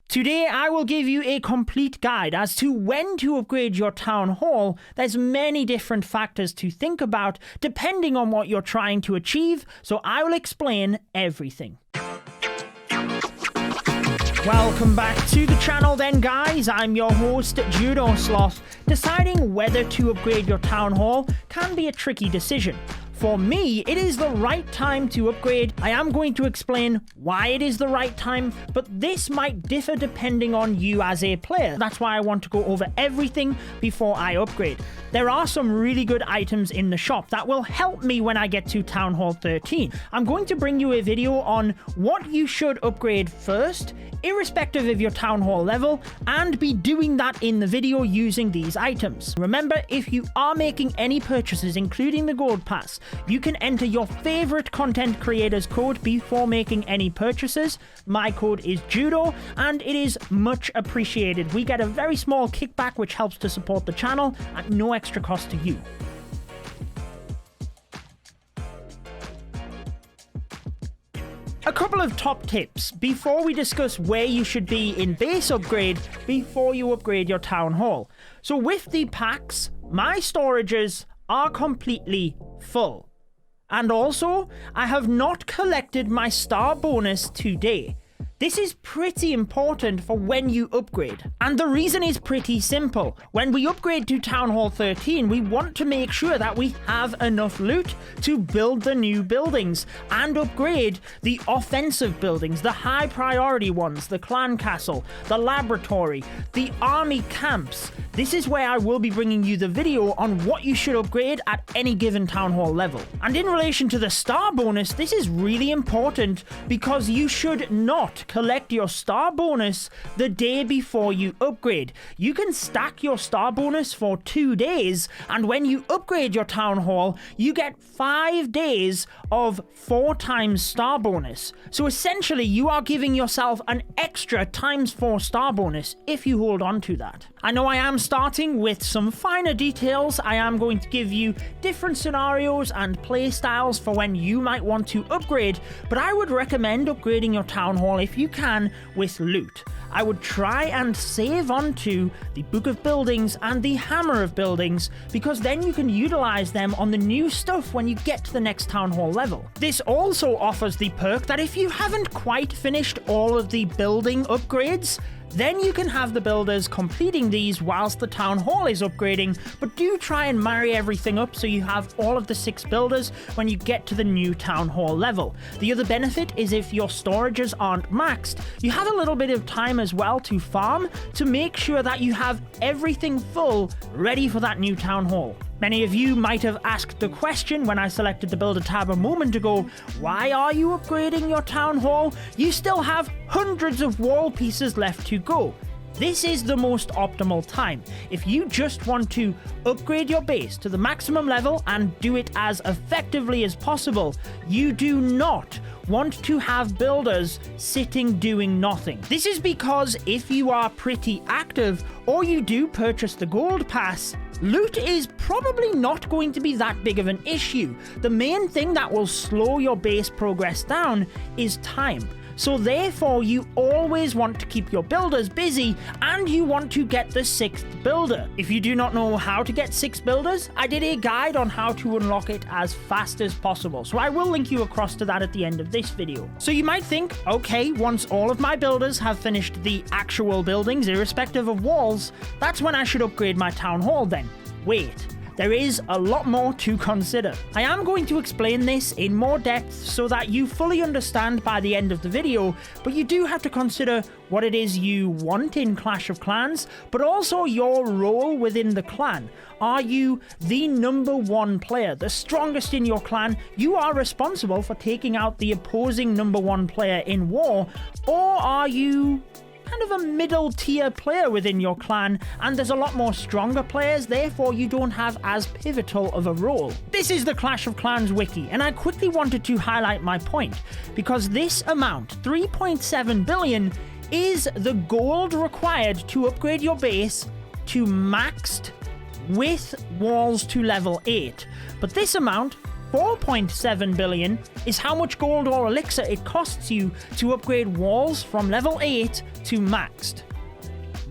Today I will give you a complete guide as to when to upgrade your town hall. There's many different factors to think about depending on what you're trying to achieve, so I will explain everything. Welcome back to the channel then, guys. I'm your host, Judo Sloth. Deciding whether to upgrade your town hall can be a tricky decision. For me, it is the right time to upgrade. I am going to explain why it is the right time, but this might differ depending on you as a player. That's why I want to go over everything before I upgrade. There are some really good items in the shop that will help me when I get to Town Hall 13. I'm going to bring you a video on what you should upgrade first, irrespective of your town hall level, and be doing that in the video using these items. Remember, if you are making any purchases, including the gold pass, you can enter your favorite content creators code before making any purchases. My code is Judo, and it is much appreciated. We get a very small kickback which helps to support the channel at no extra cost to you. A couple of top tips before we discuss where you should be in base upgrade before you upgrade your town hall. So with the packs, my storages are completely full. And also, I have not collected my star bonus today. This is pretty important for when you upgrade. And the reason is pretty simple. When we upgrade to Town Hall 13, we want to make sure that we have enough loot to build the new buildings and upgrade the offensive buildings, the high priority ones, the clan castle, the laboratory, the army camps. This is where I will be bringing you the video on what you should upgrade at any given Town Hall level. And in relation to the star bonus, this is really important because you should not collect your star bonus the day before you upgrade. You can stack your star bonus for 2 days, and when you upgrade your town hall, you get 5 days of 4 times star bonus. So essentially, you are giving yourself an extra ×4 star bonus if you hold on to that. I know I am starting with some finer details. I am going to give you different scenarios and play styles for when you might want to upgrade, but I would recommend upgrading your town hall if you can with loot. I would try and save onto the Book of Buildings and the Hammer of Buildings, because then you can utilize them on the new stuff when you get to the next town hall level. This also offers the perk that if you haven't quite finished all of the building upgrades, then you can have the builders completing these whilst the town hall is upgrading, but do try and marry everything up so you have all of the 6 builders when you get to the new town hall level. The other benefit is if your storages aren't maxed, you have a little bit of time as well to farm to make sure that you have everything full ready for that new town hall. Many of you might have asked the question when I selected the Builder tab a moment ago, why are you upgrading your town hall? You still have hundreds of wall pieces left to go. This is the most optimal time. If you just want to upgrade your base to the maximum level and do it as effectively as possible, you do not want to have builders sitting doing nothing. This is because if you are pretty active or you do purchase the gold pass, loot is probably not going to be that big of an issue. The main thing that will slow your base progress down is time. So therefore, you always want to keep your builders busy and you want to get the 6th builder. If you do not know how to get 6 builders, I did a guide on how to unlock it as fast as possible. So I will link you across to that at the end of this video. So you might think, okay, once all of my builders have finished the actual buildings, irrespective of walls, that's when I should upgrade my town hall then. Wait. There is a lot more to consider. I am going to explain this in more depth so that you fully understand by the end of the video, but you do have to consider what it is you want in Clash of Clans, but also your role within the clan. Are you the #1 player, the strongest in your clan? You are responsible for taking out the opposing #1 player in war, or are you kind of a middle tier player within your clan and there's a lot more stronger players, therefore you don't have as pivotal of a role? This is the Clash of Clans wiki, and I quickly wanted to highlight my point because this amount, 3.7 billion, is the gold required to upgrade your base to maxed with walls to level 8. But this amount 4.7 billion is how much gold or elixir it costs you to upgrade walls from level 8 to maxed.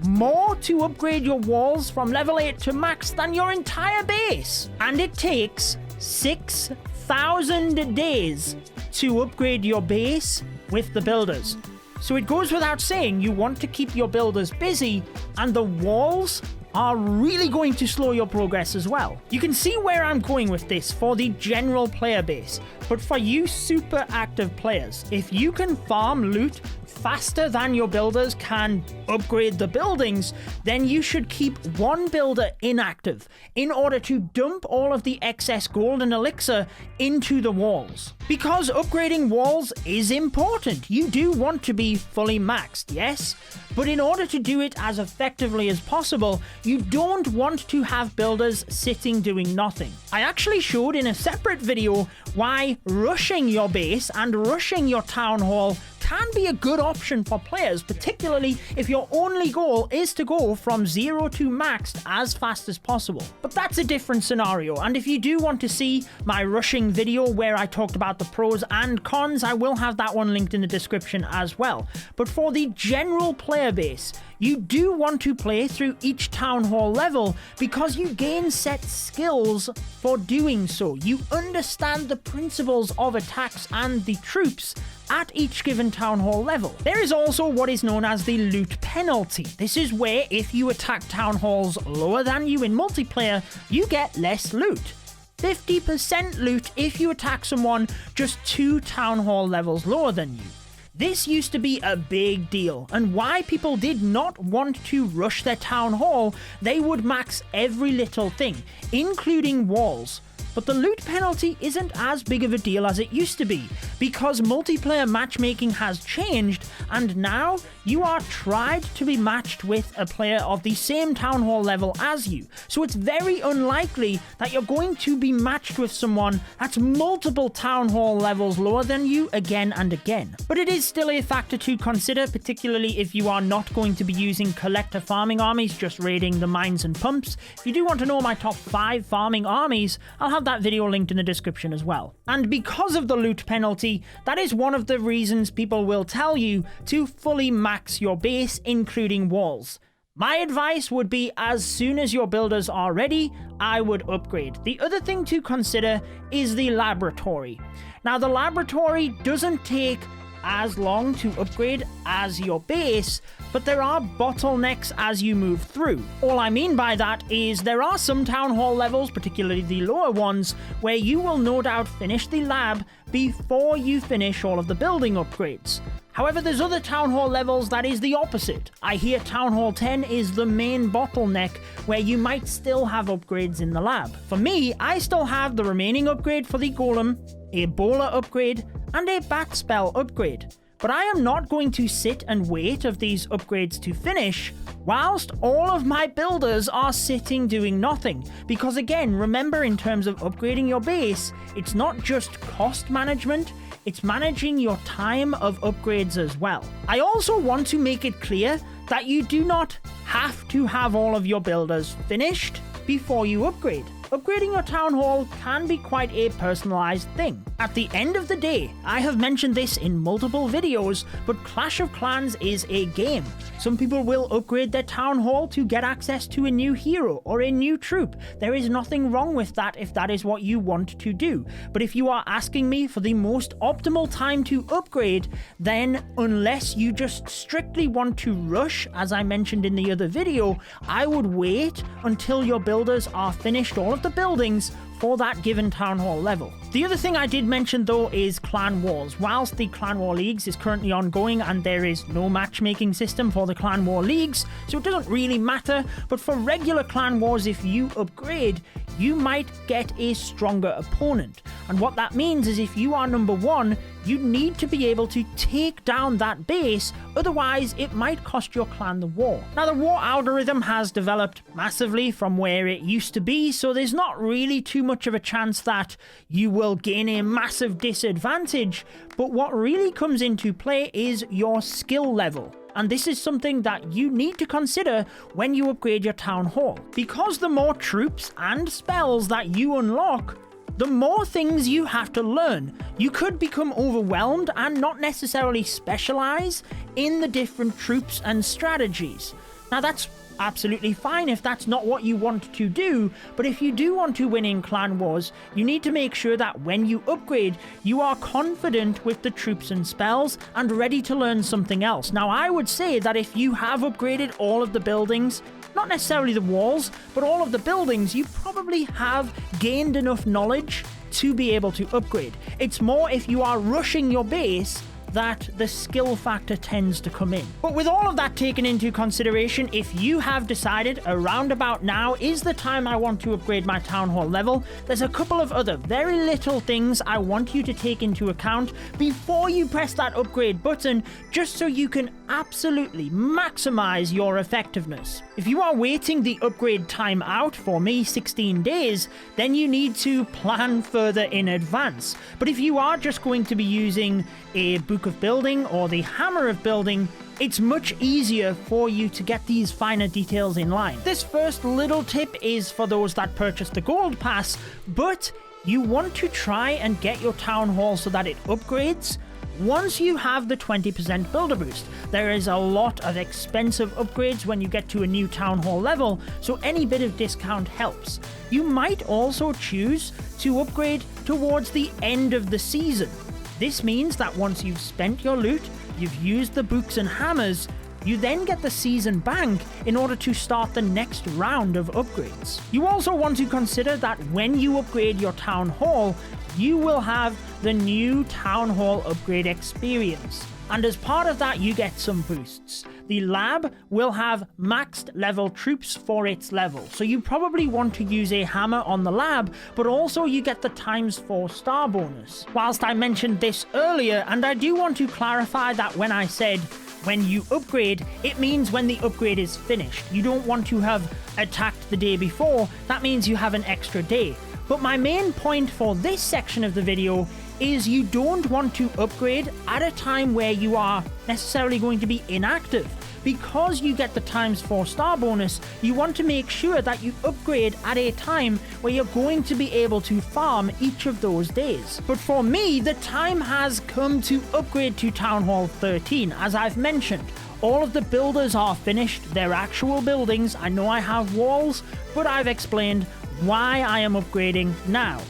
More to upgrade your walls from level 8 to max than your entire base. And it takes 6,000 days to upgrade your base with the builders. So it goes without saying you want to keep your builders busy, and the walls are really going to slow your progress as well. You can see where I'm going with this for the general player base, but for you super active players, if you can farm loot faster than your builders can upgrade the buildings, then you should keep one builder inactive in order to dump all of the excess gold and elixir into the walls. Because upgrading walls is important. You do want to be fully maxed, yes? But in order to do it as effectively as possible, you don't want to have builders sitting doing nothing. I actually showed in a separate video why rushing your base and rushing your town hall can be a good option for players, particularly if your only goal is to go from 0 to maxed as fast as possible. But that's a different scenario, and if you do want to see my rushing video where I talked about the pros and cons, I will have that one linked in the description as well. But for the general player base, you do want to play through each town hall level because you gain set skills for doing so. You understand the principles of attacks and the troops at each given town hall level. There is also what is known as the loot penalty. This is where if you attack town halls lower than you in multiplayer, you get less loot. 50% loot if you attack someone just 2 town hall levels lower than you. This used to be a big deal, and why people did not want to rush their town hall, they would max every little thing, including walls. But the loot penalty isn't as big of a deal as it used to be, because multiplayer matchmaking has changed, and now you are tried to be matched with a player of the same town hall level as you. So it's very unlikely that you're going to be matched with someone that's multiple town hall levels lower than you again and again. But it is still a factor to consider, particularly if you are not going to be using collector farming armies, just raiding the mines and pumps. If you do want to know my top 5 farming armies, I'll have that video linked in the description as well. And because of the loot penalty, that is one of the reasons people will tell you to fully max your base, including walls. My advice would be, as soon as your builders are ready, I would upgrade. The other thing to consider is the laboratory. Now, the laboratory doesn't take as long to upgrade as your base, but there are bottlenecks as you move through. All I mean by that is there are some town hall levels, particularly the lower ones, where you will no doubt finish the lab before you finish all of the building upgrades. However, there's other town hall levels that is the opposite. I hear town hall 10 is the main bottleneck where you might still have upgrades in the lab. For me, I still have the remaining upgrade for the golem, a bowler upgrade, and a backspell upgrade. But I am not going to sit and wait of these upgrades to finish whilst all of my builders are sitting doing nothing. Because again, remember, in terms of upgrading your base, it's not just cost management, it's managing your time of upgrades as well. I also want to make it clear that you do not have to have all of your builders finished before you upgrade. Upgrading your town hall can be quite a personalized thing. At the end of the day, I have mentioned this in multiple videos, but Clash of Clans is a game. Some people will upgrade their town hall to get access to a new hero or a new troop. There is nothing wrong with that if that is what you want to do. But if you are asking me for the most optimal time to upgrade, then unless you just strictly want to rush, as I mentioned in the other video, I would wait until your builders are finished all of the buildings for that given town hall level. The other thing I did mention though is clan wars. Whilst the clan war leagues is currently ongoing and there is no matchmaking system for the clan war leagues, so it doesn't really matter, but for regular clan wars, if you upgrade, you might get a stronger opponent. And what that means is if you are number 1, you need to be able to take down that base, otherwise it might cost your clan the war. Now, the war algorithm has developed massively from where it used to be, so there's not really too much of a chance that you will gain a massive disadvantage, but what really comes into play is your skill level. And this is something that you need to consider when you upgrade your town hall. Because the more troops and spells that you unlock, the more things you have to learn. You could become overwhelmed and not necessarily specialize in the different troops and strategies. Now that's absolutely fine if that's not what you want to do, but if you do want to win in Clan Wars, you need to make sure that when you upgrade, you are confident with the troops and spells and ready to learn something else. Now I would say that if you have upgraded all of the buildings, not necessarily the walls, but all of the buildings, you probably have gained enough knowledge to be able to upgrade. It's more if you are rushing your base that the skill factor tends to come in. But with all of that taken into consideration, if you have decided around about now is the time I want to upgrade my Town Hall level, there's a couple of other very little things I want you to take into account before you press that upgrade button, just so you can absolutely maximize your effectiveness. If you are waiting the upgrade time out, for me 16 days, then you need to plan further in advance. But if you are just going to be using a Book of Building or the Hammer of Building, it's much easier for you to get these finer details in line. This first little tip is for those that purchase the Gold Pass, but you want to try and get your Town Hall so that it upgrades once you have the 20% builder boost. There is a lot of expensive upgrades when you get to a new Town Hall level, so any bit of discount helps. You might also choose to upgrade towards the end of the season. This means that once you've spent your loot, you've used the books and hammers, you then get the season bank in order to start the next round of upgrades. You also want to consider that when you upgrade your Town Hall, you will have the new Town Hall upgrade experience. And as part of that, you get some boosts. The lab will have maxed level troops for its level, so you probably want to use a hammer on the lab, but also you get the ×4 star bonus. Whilst I mentioned this earlier, and I do want to clarify that when I said when you upgrade, it means when the upgrade is finished. You don't want to have attacked the day before, that means you have an extra day. But my main point for this section of the video is you don't want to upgrade at a time where you are necessarily going to be inactive. Because you get the ×4 star bonus, you want to make sure that you upgrade at a time where you're going to be able to farm each of those days. But for me, the time has come to upgrade to Town Hall 13, as I've mentioned. All of the builders are finished, they're actual buildings. I know I have walls, but I've explained why I am upgrading now.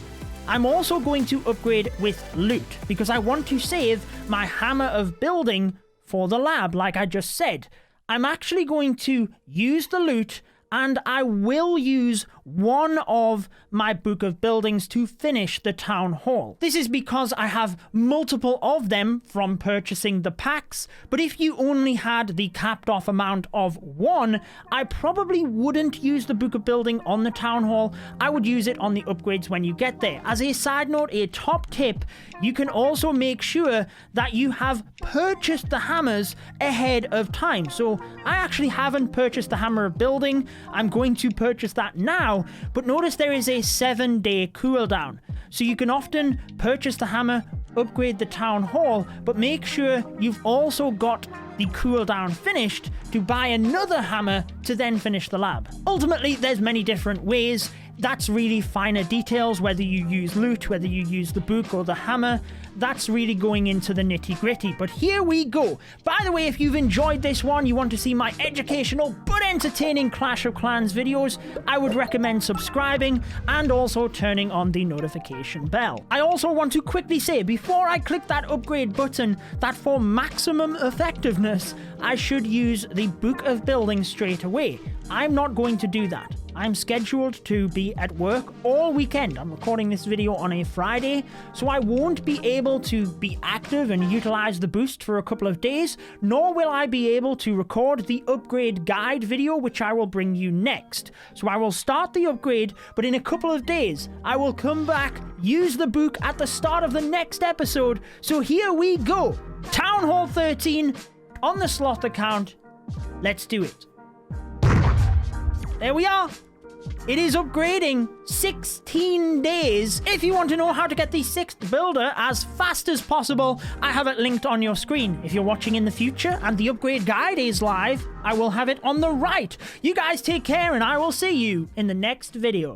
I'm also going to upgrade with loot, because I want to save my Hammer of Building for the lab, like I just said. I'm actually going to use the loot, and I will use one of my Book of Buildings to finish the Town Hall. This is because I have multiple of them from purchasing the packs, but if you only had the capped off amount of one, I probably wouldn't use the Book of Building on the Town Hall. I would use it on the upgrades when you get there. As a side note, a top tip, you can also make sure that you have purchased the hammers ahead of time. So I actually haven't purchased the Hammer of Building. I'm going to purchase that now, but notice there is a 7-day cooldown. So you can often purchase the hammer, upgrade the Town Hall, but make sure you've also got the cooldown finished to buy another hammer to then finish the lab. Ultimately, there's many different ways. That's really finer details, whether you use loot, whether you use the book or the hammer. That's really going into the nitty-gritty, but here we go. By the way, if you've enjoyed this one, you want to see my educational but entertaining Clash of Clans videos, I would recommend subscribing and also turning on the notification bell. I also want to quickly say, before I click that upgrade button, that for maximum effectiveness, I should use the Book of Building straight away. I'm not going to do that. I'm scheduled to be at work all weekend. I'm recording this video on a Friday, so I won't be able to be active and utilize the boost for a couple of days, nor will I be able to record the upgrade guide video, which I will bring you next. So I will start the upgrade, but in a couple of days, I will come back, use the book at the start of the next episode. So here we go. Town Hall 13 on the Sloth account. Let's do it. There we are. It is upgrading 16 days. If you want to know how to get the 6th builder as fast as possible, I have it linked on your screen. If you're watching in the future and the upgrade guide is live, I will have it on the right. You guys take care, and I will see you in the next video.